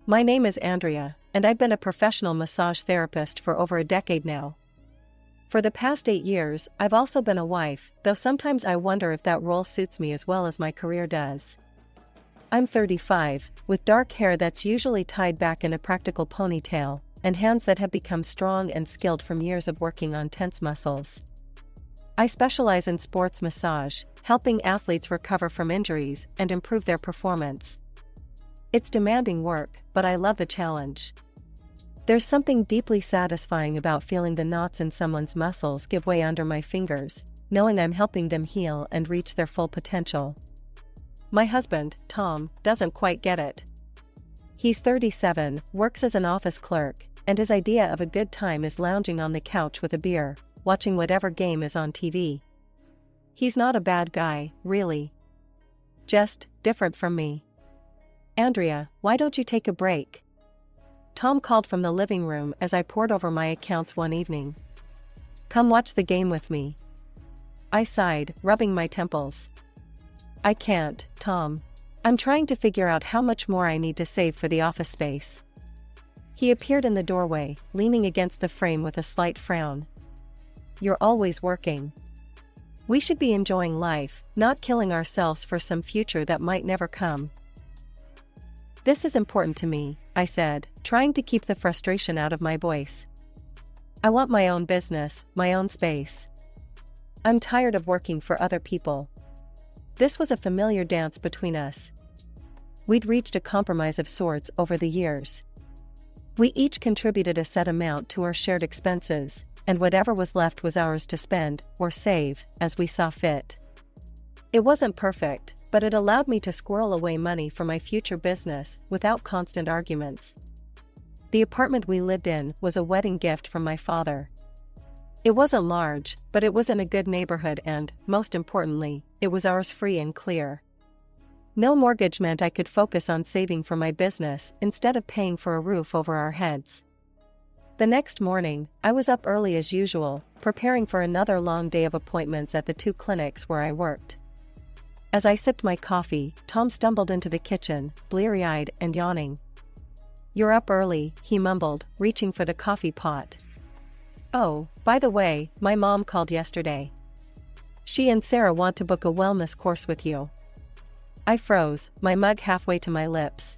My name is Andrea, and I've been a professional massage therapist for over a decade now. For the past 8 years, I've also been a wife, though sometimes I wonder if that role suits me as well as my career does. I'm 35, with dark hair that's usually tied back in a practical ponytail, and hands that have become strong and skilled from years of working on tense muscles. I specialize in sports massage, helping athletes recover from injuries and improve their performance. It's demanding work, but I love the challenge. There's something deeply satisfying about feeling the knots in someone's muscles give way under my fingers, knowing I'm helping them heal and reach their full potential. My husband, Tom, doesn't quite get it. He's 37, works as an office clerk, and his idea of a good time is lounging on the couch with a beer, watching whatever game is on TV. He's not a bad guy, really. Just different from me. Andrea, why don't you take a break? Tom called from the living room as I pored over my accounts one evening. Come watch the game with me. I sighed, rubbing my temples. I can't, Tom. I'm trying to figure out how much more I need to save for the office space. He appeared in the doorway, leaning against the frame with a slight frown. You're always working. We should be enjoying life, not killing ourselves for some future that might never come. This is important to me, I said, trying to keep the frustration out of my voice. I want my own business, my own space. I'm tired of working for other people. This was a familiar dance between us. We'd reached a compromise of sorts over the years. We each contributed a set amount to our shared expenses, and whatever was left was ours to spend, or save, as we saw fit. It wasn't perfect, but it allowed me to squirrel away money for my future business without constant arguments. The apartment we lived in was a wedding gift from my father. It wasn't large, but it was in a good neighborhood and, most importantly, it was ours free and clear. No mortgage meant I could focus on saving for my business instead of paying for a roof over our heads. The next morning, I was up early as usual, preparing for another long day of appointments at the 2 clinics where I worked. As I sipped my coffee, Tom stumbled into the kitchen, bleary-eyed and yawning. You're up early, he mumbled, reaching for the coffee pot. Oh, by the way, my mom called yesterday. She and Sarah want to book a wellness course with you. I froze, my mug halfway to my lips.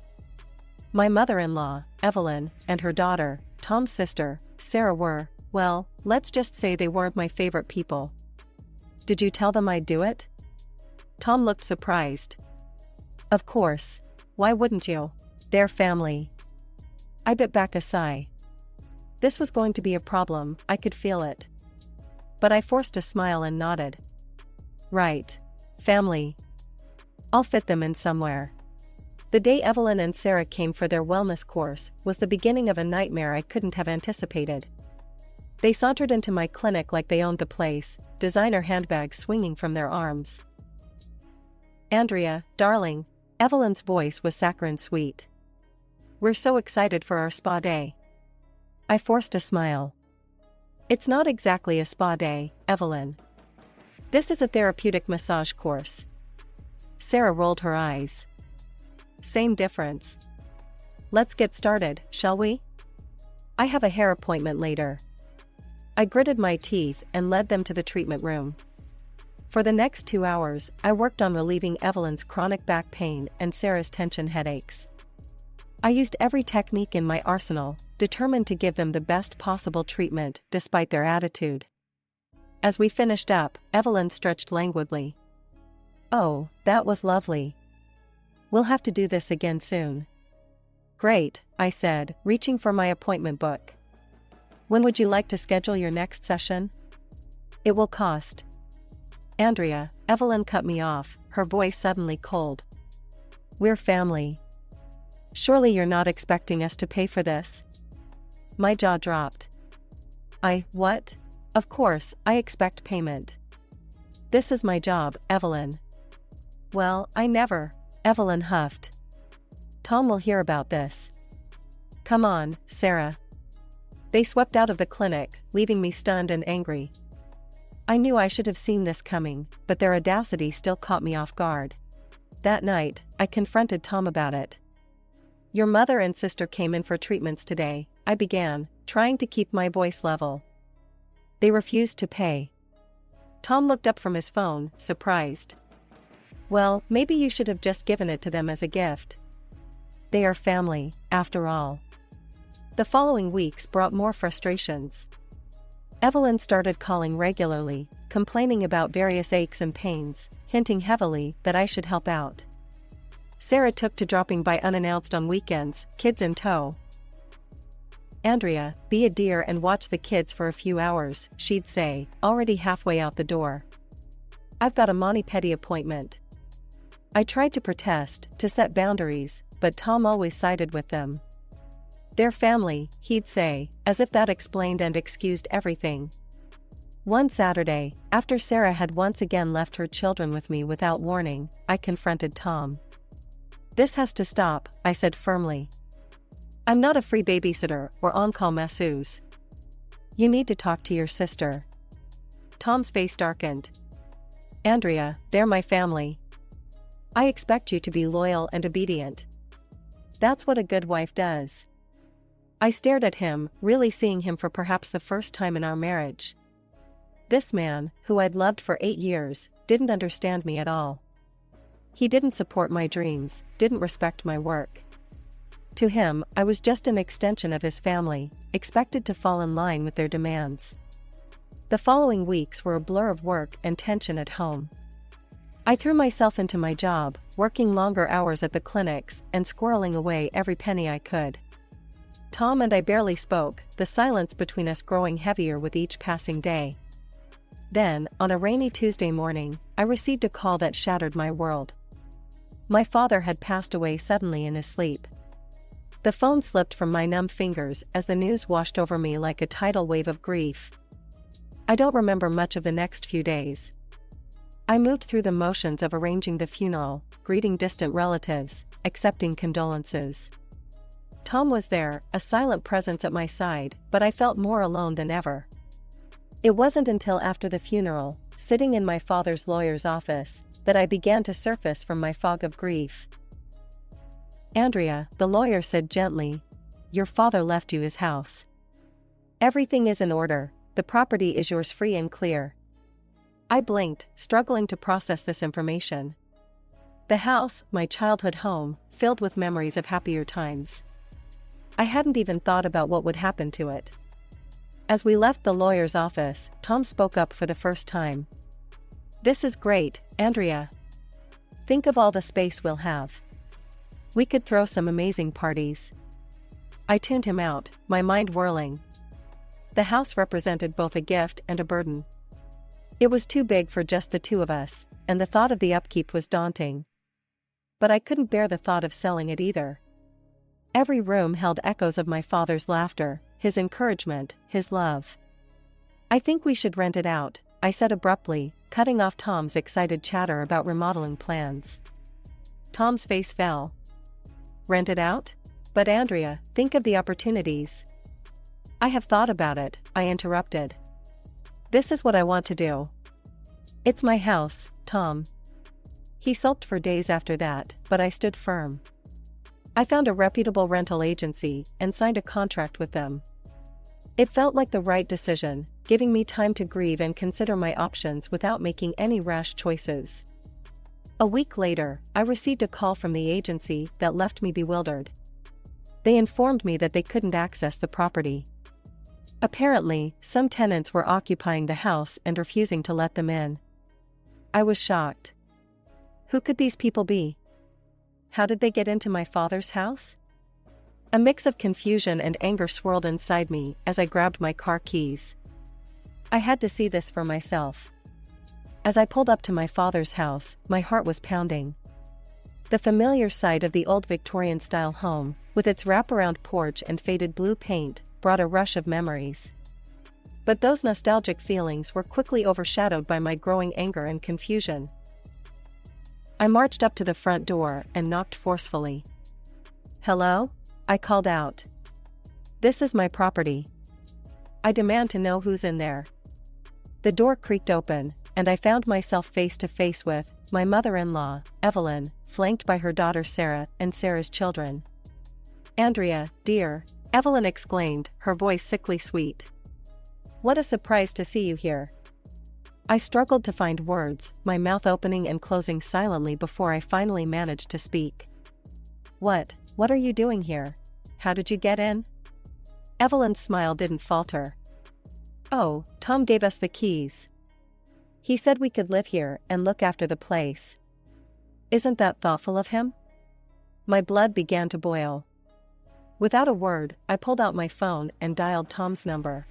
My mother-in-law, Evelyn, and her daughter, Tom's sister, Sarah were, well, let's just say they weren't my favorite people. Did you tell them I'd do it? Tom looked surprised. Of course. Why wouldn't you? They're family. I bit back a sigh. This was going to be a problem, I could feel it. But I forced a smile and nodded. Right. Family. I'll fit them in somewhere. The day Evelyn and Sarah came for their wellness course was the beginning of a nightmare I couldn't have anticipated. They sauntered into my clinic like they owned the place, designer handbags swinging from their arms. Andrea, darling, Evelyn's voice was saccharine sweet. We're so excited for our spa day. I forced a smile. It's not exactly a spa day, Evelyn. This is a therapeutic massage course. Sarah rolled her eyes. Same difference. Let's get started, shall we? I have a hair appointment later. I gritted my teeth and led them to the treatment room. For the next 2 hours, I worked on relieving Evelyn's chronic back pain and Sarah's tension headaches. I used every technique in my arsenal, determined to give them the best possible treatment despite their attitude. As we finished up, Evelyn stretched languidly. Oh, that was lovely. We'll have to do this again soon. Great, I said, reaching for my appointment book. When would you like to schedule your next session? It will cost. Andrea, Evelyn cut me off, her voice suddenly cold. We're family. Surely you're not expecting us to pay for this? My jaw dropped. What? Of course, I expect payment. This is my job, Evelyn. Well, I never, Evelyn huffed. Tom will hear about this. Come on, Sarah. They swept out of the clinic, leaving me stunned and angry. I knew I should have seen this coming, but their audacity still caught me off guard. That night, I confronted Tom about it. Your mother and sister came in for treatments today, I began, trying to keep my voice level. They refused to pay. Tom looked up from his phone, surprised. Well, maybe you should have just given it to them as a gift. They are family, after all. The following weeks brought more frustrations. Evelyn started calling regularly, complaining about various aches and pains, hinting heavily that I should help out. Sarah took to dropping by unannounced on weekends, kids in tow. Andrea, be a dear and watch the kids for a few hours, she'd say, already halfway out the door. I've got a mani-pedi appointment. I tried to protest, to set boundaries, but Tom always sided with them. Their family, he'd say, as if that explained and excused everything. One Saturday, after Sarah had once again left her children with me without warning, I confronted Tom. This has to stop, I said firmly. I'm not a free babysitter or on-call masseuse. You need to talk to your sister. Tom's face darkened. Andrea, they're my family. I expect you to be loyal and obedient. That's what a good wife does. I stared at him, really seeing him for perhaps the first time in our marriage. This man, who I'd loved for 8 years, didn't understand me at all. He didn't support my dreams, didn't respect my work. To him, I was just an extension of his family, expected to fall in line with their demands. The following weeks were a blur of work and tension at home. I threw myself into my job, working longer hours at the clinics and squirreling away every penny I could. Tom and I barely spoke, the silence between us growing heavier with each passing day. Then, on a rainy Tuesday morning, I received a call that shattered my world. My father had passed away suddenly in his sleep. The phone slipped from my numb fingers as the news washed over me like a tidal wave of grief. I don't remember much of the next few days. I moved through the motions of arranging the funeral, greeting distant relatives, accepting condolences. Tom was there, a silent presence at my side, but I felt more alone than ever. It wasn't until after the funeral, sitting in my father's lawyer's office, that I began to surface from my fog of grief. Andrea, the lawyer said gently, your father left you his house. Everything is in order, the property is yours free and clear. I blinked, struggling to process this information. The house, my childhood home, filled with memories of happier times. I hadn't even thought about what would happen to it. As we left the lawyer's office, Tom spoke up for the first time. This is great, Andrea. Think of all the space we'll have. We could throw some amazing parties. I tuned him out, my mind whirling. The house represented both a gift and a burden. It was too big for just the two of us, and the thought of the upkeep was daunting. But I couldn't bear the thought of selling it either. Every room held echoes of my father's laughter, his encouragement, his love. I think we should rent it out, I said abruptly, cutting off Tom's excited chatter about remodeling plans. Tom's face fell. Rent it out? But Andrea, think of the opportunities. I have thought about it, I interrupted. This is what I want to do. It's my house, Tom. He sulked for days after that, but I stood firm. I found a reputable rental agency and signed a contract with them. It felt like the right decision, giving me time to grieve and consider my options without making any rash choices. A week later, I received a call from the agency that left me bewildered. They informed me that they couldn't access the property. Apparently, some tenants were occupying the house and refusing to let them in. I was shocked. Who could these people be? How did they get into my father's house? A mix of confusion and anger swirled inside me as I grabbed my car keys. I had to see this for myself. As I pulled up to my father's house, my heart was pounding. The familiar sight of the old Victorian-style home, with its wraparound porch and faded blue paint, brought a rush of memories. But those nostalgic feelings were quickly overshadowed by my growing anger and confusion. I marched up to the front door and knocked forcefully. Hello? I called out. This is my property. I demand to know who's in there. The door creaked open, and I found myself face to face with my mother-in-law, Evelyn, flanked by her daughter Sarah and Sarah's children. Andrea, dear, Evelyn exclaimed, her voice sickly sweet. What a surprise to see you here. I struggled to find words, my mouth opening and closing silently before I finally managed to speak. What are you doing here? How did you get in? Evelyn's smile didn't falter. Oh, Tom gave us the keys. He said we could live here and look after the place. Isn't that thoughtful of him? My blood began to boil. Without a word, I pulled out my phone and dialed Tom's number.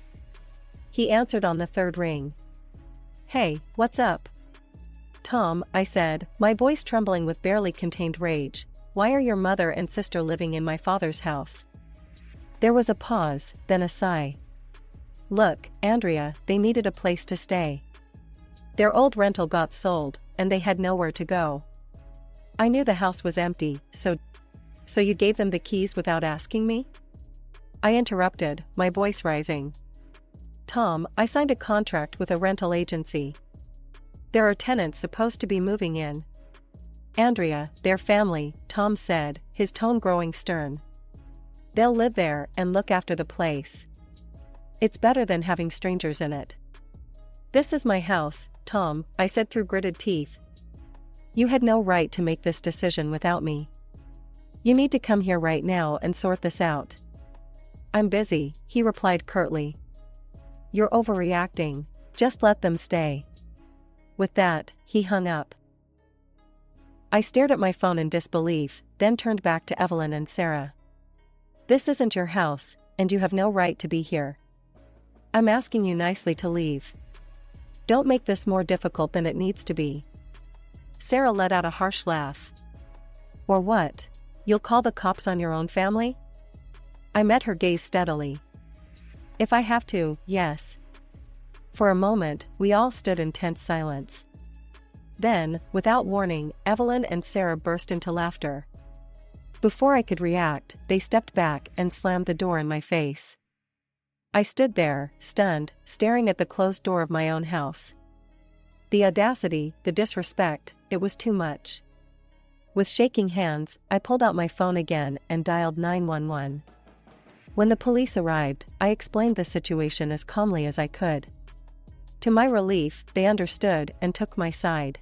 He answered on the third ring. Hey, what's up? Tom, I said, my voice trembling with barely contained rage, why are your mother and sister living in my father's house? There was a pause, then a sigh. Look, Andrea, they needed a place to stay. Their old rental got sold, and they had nowhere to go. I knew the house was empty, so you gave them the keys without asking me? I interrupted, my voice rising. Tom, I signed a contract with a rental agency. There are tenants supposed to be moving in. Andrea, their family, Tom said, his tone growing stern. They'll live there and look after the place. It's better than having strangers in it. This is my house, Tom, I said through gritted teeth. You had no right to make this decision without me. You need to come here right now and sort this out. I'm busy, he replied curtly. You're overreacting, just let them stay. With that, he hung up. I stared at my phone in disbelief, then turned back to Evelyn and Sarah. This isn't your house, and you have no right to be here. I'm asking you nicely to leave. Don't make this more difficult than it needs to be. Sarah let out a harsh laugh. Or what? You'll call the cops on your own family? I met her gaze steadily. If I have to, yes. For a moment, we all stood in tense silence. Then, without warning, Evelyn and Sarah burst into laughter. Before I could react, they stepped back and slammed the door in my face. I stood there, stunned, staring at the closed door of my own house. The audacity, the disrespect, it was too much. With shaking hands, I pulled out my phone again and dialed 911. When the police arrived, I explained the situation as calmly as I could. To my relief, they understood and took my side.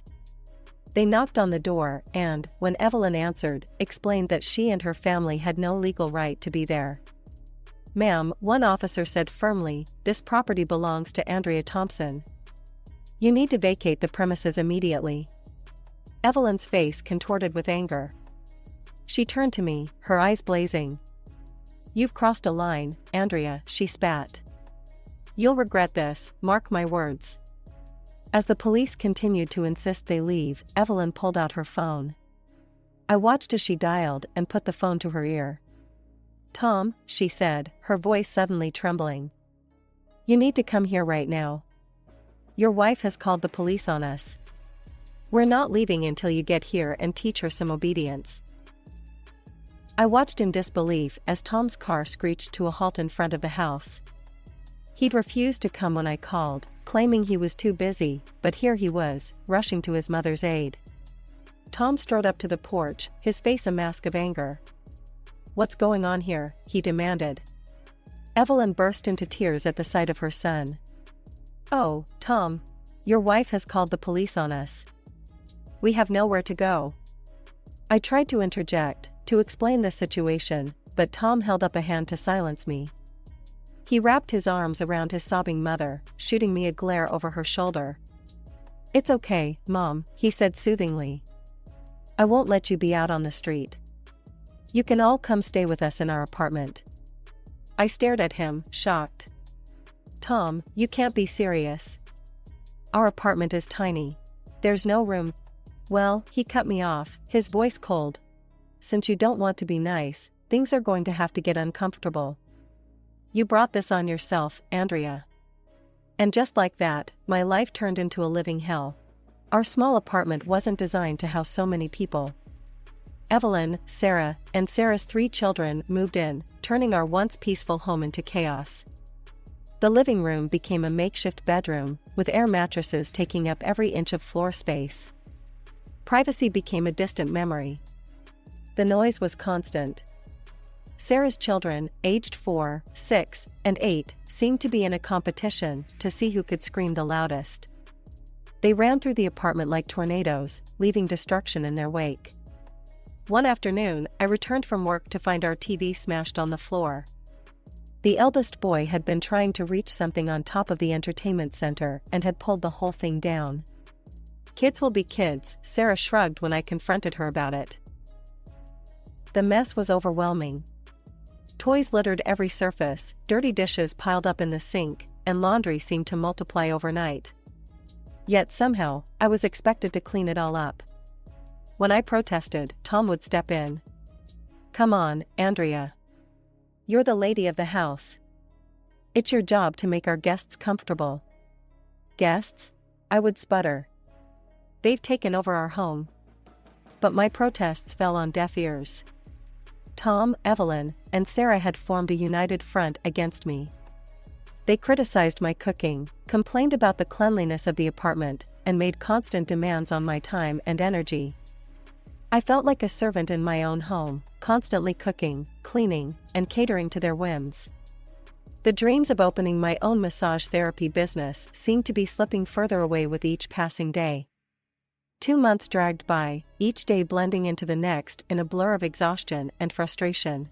They knocked on the door and, when Evelyn answered, explained that she and her family had no legal right to be there. Ma'am, one officer said firmly, this property belongs to Andrea Thompson. You need to vacate the premises immediately. Evelyn's face contorted with anger. She turned to me, her eyes blazing. You've crossed a line, Andrea, she spat. You'll regret this, mark my words. As the police continued to insist they leave, Evelyn pulled out her phone. I watched as she dialed and put the phone to her ear. Tom, she said, her voice suddenly trembling. You need to come here right now. Your wife has called the police on us. We're not leaving until you get here and teach her some obedience. I watched in disbelief as Tom's car screeched to a halt in front of the house. He'd refused to come when I called, claiming he was too busy, but here he was, rushing to his mother's aid. Tom strode up to the porch, his face a mask of anger. What's going on here? He demanded. Evelyn burst into tears at the sight of her son. Oh, Tom. Your wife has called the police on us. We have nowhere to go. I tried to interject, to explain the situation, but Tom held up a hand to silence me. He wrapped his arms around his sobbing mother, shooting me a glare over her shoulder. It's okay, Mom, he said soothingly. I won't let you be out on the street. You can all come stay with us in our apartment. I stared at him, shocked. Tom, you can't be serious. Our apartment is tiny. There's no room. Well, he cut me off, his voice cold. Since you don't want to be nice, things are going to have to get uncomfortable. You brought this on yourself, Andrea. And just like that, my life turned into a living hell. Our small apartment wasn't designed to house so many people. Evelyn, Sarah, and Sarah's 3 children moved in, turning our once peaceful home into chaos. The living room became a makeshift bedroom, with air mattresses taking up every inch of floor space. Privacy became a distant memory. The noise was constant. Sarah's children, aged 4, 6, and 8, seemed to be in a competition to see who could scream the loudest. They ran through the apartment like tornadoes, leaving destruction in their wake. One afternoon, I returned from work to find our TV smashed on the floor. The eldest boy had been trying to reach something on top of the entertainment center and had pulled the whole thing down. Kids will be kids, Sarah shrugged when I confronted her about it. The mess was overwhelming. Toys littered every surface, dirty dishes piled up in the sink, and laundry seemed to multiply overnight. Yet somehow, I was expected to clean it all up. When I protested, Tom would step in. "Come on, Andrea. You're the lady of the house. It's your job to make our guests comfortable." "Guests?" I would sputter. "They've taken over our home." But my protests fell on deaf ears. Tom, Evelyn, and Sarah had formed a united front against me. They criticized my cooking, complained about the cleanliness of the apartment, and made constant demands on my time and energy. I felt like a servant in my own home, constantly cooking, cleaning, and catering to their whims. The dreams of opening my own massage therapy business seemed to be slipping further away with each passing day. 2 months dragged by, each day blending into the next in a blur of exhaustion and frustration.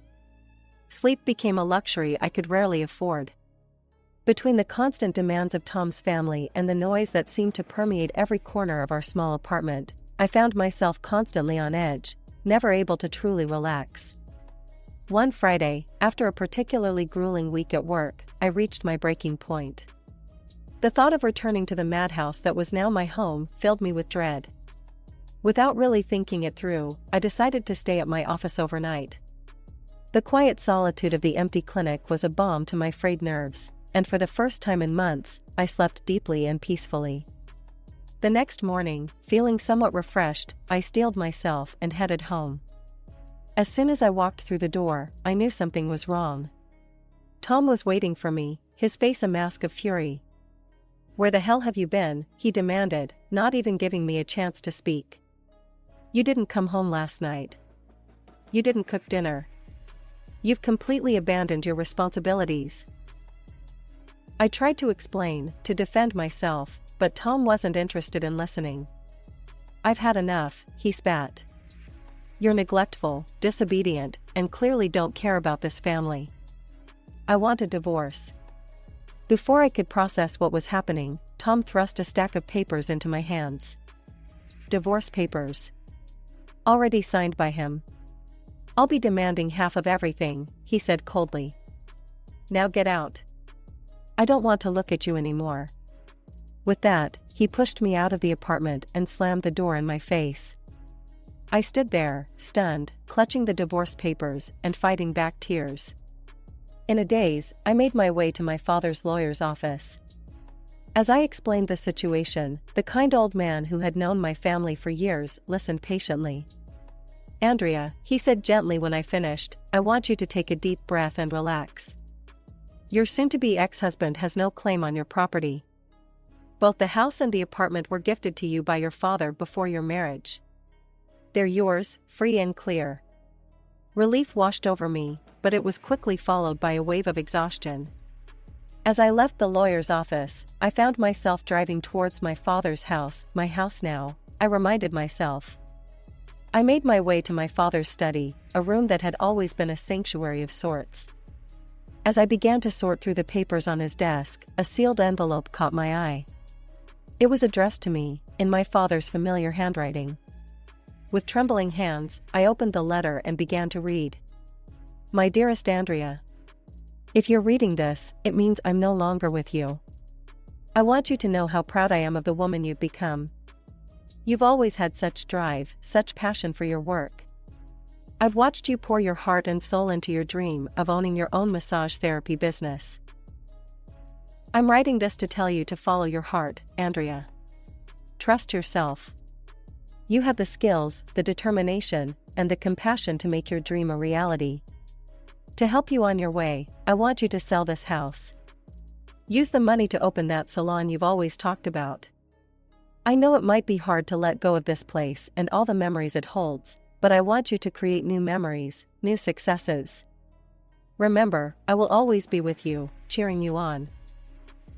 Sleep became a luxury I could rarely afford. Between the constant demands of Tom's family and the noise that seemed to permeate every corner of our small apartment, I found myself constantly on edge, never able to truly relax. One Friday, after a particularly grueling week at work, I reached my breaking point. The thought of returning to the madhouse that was now my home filled me with dread. Without really thinking it through, I decided to stay at my office overnight. The quiet solitude of the empty clinic was a balm to my frayed nerves, and for the first time in months, I slept deeply and peacefully. The next morning, feeling somewhat refreshed, I steeled myself and headed home. As soon as I walked through the door, I knew something was wrong. Tom was waiting for me, his face a mask of fury. "Where the hell have you been?" he demanded, not even giving me a chance to speak. "You didn't come home last night. You didn't cook dinner. You've completely abandoned your responsibilities." I tried to explain, to defend myself, but Tom wasn't interested in listening. "I've had enough," he spat. "You're neglectful, disobedient, and clearly don't care about this family. I want a divorce." Before I could process what was happening, Tom thrust a stack of papers into my hands. Divorce papers. Already signed by him. "I'll be demanding half of everything," he said coldly. "Now get out. I don't want to look at you anymore." With that, he pushed me out of the apartment and slammed the door in my face. I stood there, stunned, clutching the divorce papers and fighting back tears. In a daze, I made my way to my father's lawyer's office. As I explained the situation, the kind old man who had known my family for years listened patiently. "Andrea," he said gently when I finished, "I want you to take a deep breath and relax. Your soon-to-be ex-husband has no claim on your property. Both the house and the apartment were gifted to you by your father before your marriage. They're yours, free and clear." Relief washed over me, but it was quickly followed by a wave of exhaustion. As I left the lawyer's office, I found myself driving towards my father's house, my house now, I reminded myself. I made my way to my father's study, a room that had always been a sanctuary of sorts. As I began to sort through the papers on his desk, a sealed envelope caught my eye. It was addressed to me, in my father's familiar handwriting. With trembling hands, I opened the letter and began to read. "My dearest Andrea. If you're reading this, it means I'm no longer with you. I want you to know how proud I am of the woman you've become. You've always had such drive, such passion for your work. I've watched you pour your heart and soul into your dream of owning your own massage therapy business. I'm writing this to tell you to follow your heart, Andrea. Trust yourself. You have the skills, the determination, and the compassion to make your dream a reality. To help you on your way, I want you to sell this house. Use the money to open that salon you've always talked about. I know it might be hard to let go of this place and all the memories it holds, but I want you to create new memories, new successes. Remember, I will always be with you, cheering you on.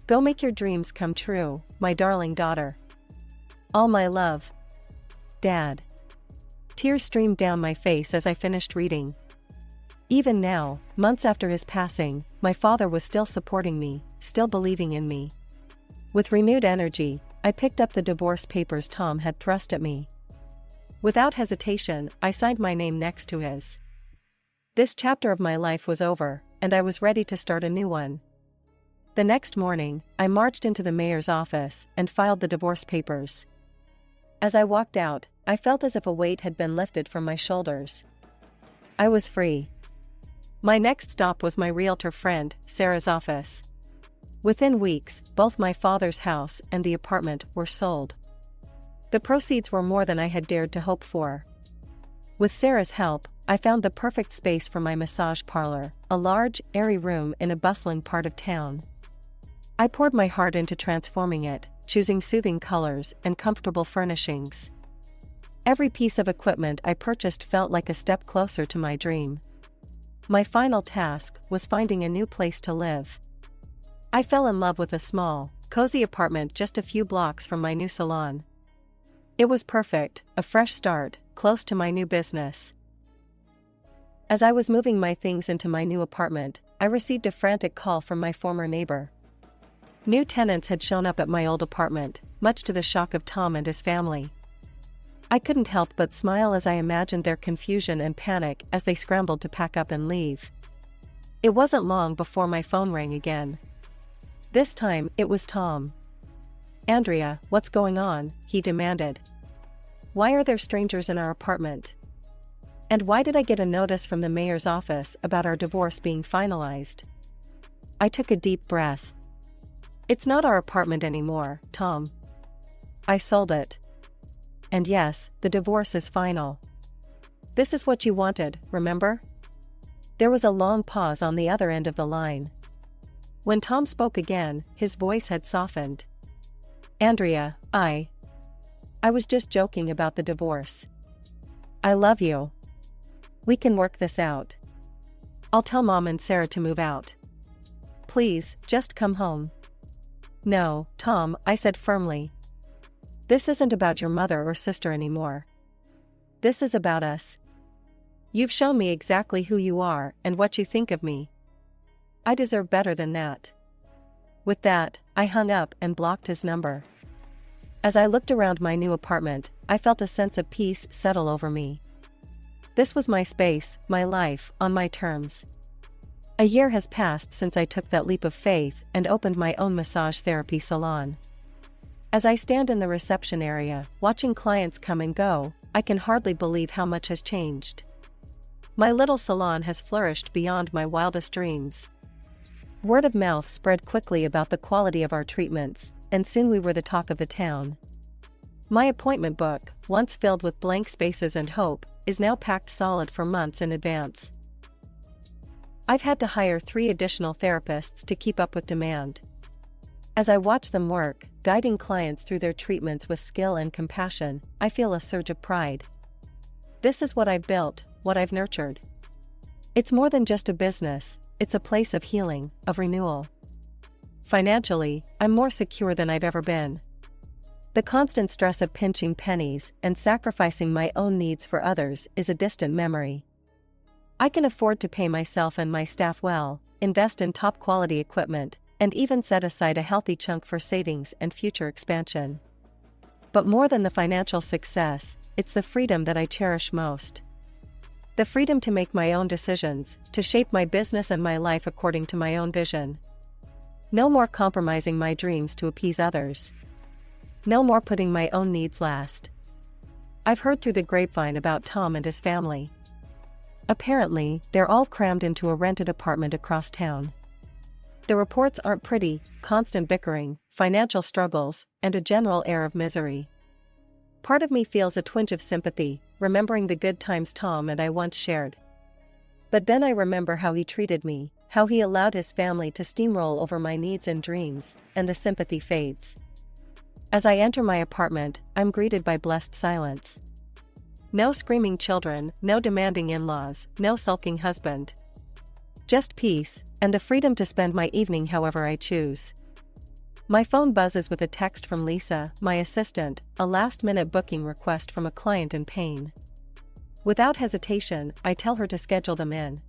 Go make your dreams come true, my darling daughter. All my love. Dad. Tears streamed down my face as I finished reading. Even now, months after his passing, my father was still supporting me, still believing in me. With renewed energy, I picked up the divorce papers Tom had thrust at me. Without hesitation, I signed my name next to his. This chapter of my life was over, and I was ready to start a new one. The next morning, I marched into the mayor's office and filed the divorce papers. As I walked out, I felt as if a weight had been lifted from my shoulders. I was free. My next stop was my realtor friend, Sarah's office. Within weeks, both my father's house and the apartment were sold. The proceeds were more than I had dared to hope for. With Sarah's help, I found the perfect space for my massage parlor, a large, airy room in a bustling part of town. I poured my heart into transforming it, choosing soothing colors and comfortable furnishings. Every piece of equipment I purchased felt like a step closer to my dream. My final task was finding a new place to live. I fell in love with a small, cozy apartment just a few blocks from my new salon. It was perfect, a fresh start, close to my new business. As I was moving my things into my new apartment, I received a frantic call from my former neighbor. New tenants had shown up at my old apartment, much to the shock of Tom and his family. I couldn't help but smile as I imagined their confusion and panic as they scrambled to pack up and leave. It wasn't long before my phone rang again. This time, it was Tom. "Andrea, what's going on?" he demanded. "Why are there strangers in our apartment? And why did I get a notice from the mayor's office about our divorce being finalized?" I took a deep breath. "It's not our apartment anymore, Tom. I sold it. And yes, the divorce is final. This is what you wanted, remember?" There was a long pause on the other end of the line. When Tom spoke again, his voice had softened. "Andrea, I was just joking about the divorce. I love you. We can work this out. I'll tell Mom and Sarah to move out. Please, just come home." "No, Tom," I said firmly. "This isn't about your mother or sister anymore. This is about us. You've shown me exactly who you are and what you think of me. I deserve better than that." With that, I hung up and blocked his number. As I looked around my new apartment, I felt a sense of peace settle over me. This was my space, my life, on my terms. A year has passed since I took that leap of faith and opened my own massage therapy salon. As I stand in the reception area, watching clients come and go, I can hardly believe how much has changed. My little salon has flourished beyond my wildest dreams. Word of mouth spread quickly about the quality of our treatments, and soon we were the talk of the town. My appointment book, once filled with blank spaces and hope, is now packed solid for months in advance. I've had to hire 3 additional therapists to keep up with demand. As I watch them work, guiding clients through their treatments with skill and compassion, I feel a surge of pride. This is what I've built, what I've nurtured. It's more than just a business, it's a place of healing, of renewal. Financially, I'm more secure than I've ever been. The constant stress of pinching pennies and sacrificing my own needs for others is a distant memory. I can afford to pay myself and my staff well, invest in top-quality equipment, and even set aside a healthy chunk for savings and future expansion. But more than the financial success, it's the freedom that I cherish most. The freedom to make my own decisions, to shape my business and my life according to my own vision. No more compromising my dreams to appease others. No more putting my own needs last. I've heard through the grapevine about Tom and his family. Apparently, they're all crammed into a rented apartment across town. The reports aren't pretty: constant bickering, financial struggles, and a general air of misery. Part of me feels a twinge of sympathy, remembering the good times Tom and I once shared. But then I remember how he treated me, how he allowed his family to steamroll over my needs and dreams, and the sympathy fades. As I enter my apartment, I'm greeted by blessed silence. No screaming children, no demanding in-laws, no sulking husband. Just peace, and the freedom to spend my evening however I choose. My phone buzzes with a text from Lisa, my assistant, a last-minute booking request from a client in pain. Without hesitation, I tell her to schedule them in.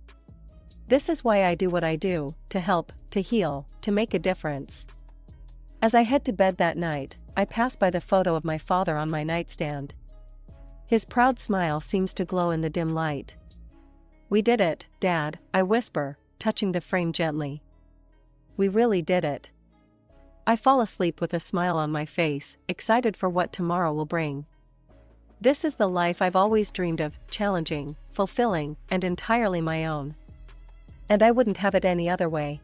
This is why I do what I do, to help, to heal, to make a difference. As I head to bed that night, I pass by the photo of my father on my nightstand. His proud smile seems to glow in the dim light. "We did it, Dad," I whisper, touching the frame gently. "We really did it." I fall asleep with a smile on my face, excited for what tomorrow will bring. This is the life I've always dreamed of, challenging, fulfilling, and entirely my own. And I wouldn't have it any other way.